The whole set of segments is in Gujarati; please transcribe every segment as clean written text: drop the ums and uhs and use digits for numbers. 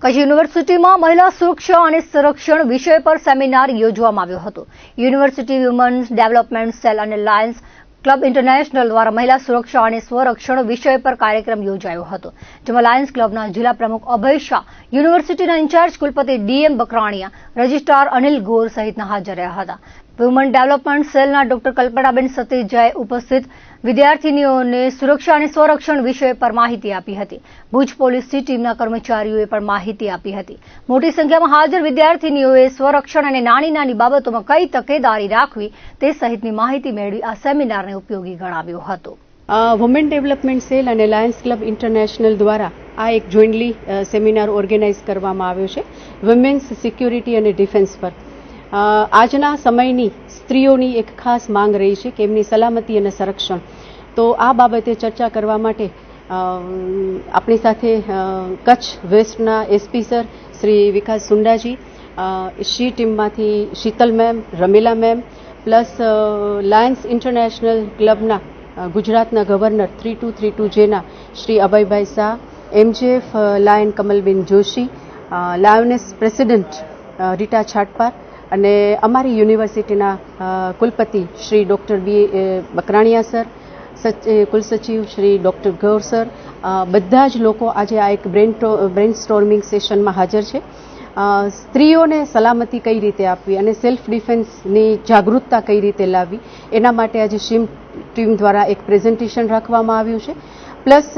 કચ્છ યુનિવર્સિટીમાં મહિલા સુરક્ષા અને સંરક્ષણ વિષય પર સેમિનાર યોજવામાં આવ્યો હતો। યુનિવર્સિટી વુમન્સ ડેવલપમેન્ટ સેલ અને લાયન્સ ક્લબ ઇન્ટરનેશનલ દ્વારા મહિલા સુરક્ષા અને સ્વરક્ષણ વિષય પર કાર્યક્રમ યોજાયો હતો, જેમાં લાયન્સ ક્લબના જિલ્લા પ્રમુખ અભય શાહ, યુનિવર્સિટીના ઇન્ચાર્જ કુલપતિ ડીએમ બકરાણીયા, રજિસ્ટ્રાર અનિલ ગોર સહિતના હાજર રહ્યા હતા। વુમન ડેવલપમેન્ટ સેલના ડોક્ટર કલ્પનાબેન સતીજાએ ઉપસ્થિત વિદ્યાર્થીનીઓને સુરક્ષા અને સ્વરક્ષણ વિષય પર માહિતી આપી હતી। ભુજ પોલીસની ટીમના કર્મચારીઓએ પણ માહિતી આપી હતી। મોટી સંખ્યામાં હાજર વિદ્યાર્થીનીઓએ સ્વરક્ષણ અને નાની નાની બાબતોમાં કઈ તકેદારી રાખવી તે સહિતની માહિતી મેળવી આ સેમિનારને ઉપયોગી ગણાવ્યો હતો। વુમેન ડેવલપમેન્ટ સેલ અને લાયન્સ ક્લબ ઇન્ટરનેશનલ દ્વારા આ એક જોઈન્ટલી સેમિનાર ઓર્ગેનાઇઝ કરવામાં આવ્યો છે વુમેન્સ સિક્યુરિટી અને ડિફેન્સ પર। આજના સમયની સ્ત્રીઓની એક ખાસ માંગ રહી છે કે એમની સલામતી અને સંરક્ષણ, તો આ બાબતે ચર્ચા કરવા માટે આપણી સાથે કચ્છ વેસ્ટના SP sir Shri Vikas Sundaji, she ટીમમાંથી Sheetal ma'am, Ramila ma'am, plus lions international ક્લબના ગુજરાતના ગવર્નર 3232Jના Shri Abhaybhai Shah, MJF lion Kamalben Joshi, lioness president Rita Chhatpar અને અમારી યુનિવર્સિટીના કુલપતિ શ્રી ડૉક્ટર બકરાણીયા સર, કુલસચિવ શ્રી ડૉક્ટર ગૌર સર, બધા જ લોકો આજે આ એક બ્રેન સ્ટોર્મિંગ સેશનમાં હાજર છે। સ્ત્રીઓને સલામતી કઈ રીતે આપવી અને સેલ્ફ ડિફેન્સની જાગૃતતા કઈ રીતે લાવવી એના માટે આજે શીમ ટીમ દ્વારા એક પ્રેઝન્ટેશન રાખવામાં આવ્યું છે। પ્લસ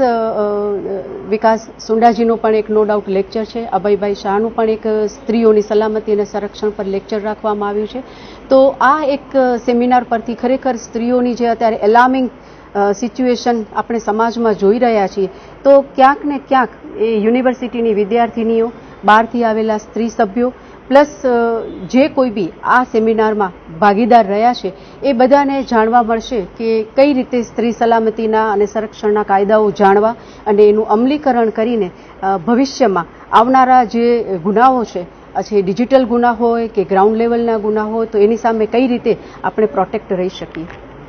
વિકાસ સુંડાજીનું પણ એક નો ડાઉટ લેક્ચર છે, અભયભાઈ શાહનું પણ એક સ્ત્રીઓની સલામતી અને સંરક્ષણ પર લેક્ચર રાખવામાં આવ્યું છે। તો આ એક સેમિનાર પરથી ખરેખર સ્ત્રીઓની જે અત્યારે એલાર્મિંગ સિચ્યુએશન આપણે સમાજમાં જોઈ રહ્યા છીએ, તો ક્યાંક ને ક્યાંક એ યુનિવર્સિટીની વિદ્યાર્થીનીઓ, બહારથી આવેલા સ્ત્રી સભ્યો, પ્લસ જે કોઈ બી આ સેમિનારમાં ભાગીદાર રહ્યા છે એ બધાને જાણવા મળશે કે કઈ રીતે સ્ત્રી સલામતીના અને સંરક્ષણના કાયદાઓ જાણવા અને એનું અમલીકરણ કરીને ભવિષ્યમાં આવનારા જે ગુનાઓ છે, ડિજિટલ ગુના હોય કે ગ્રાઉન્ડ લેવલના ગુના હોય, તો એની સામે કઈ રીતે આપણે પ્રોટેક્ટ રહી શકીએ।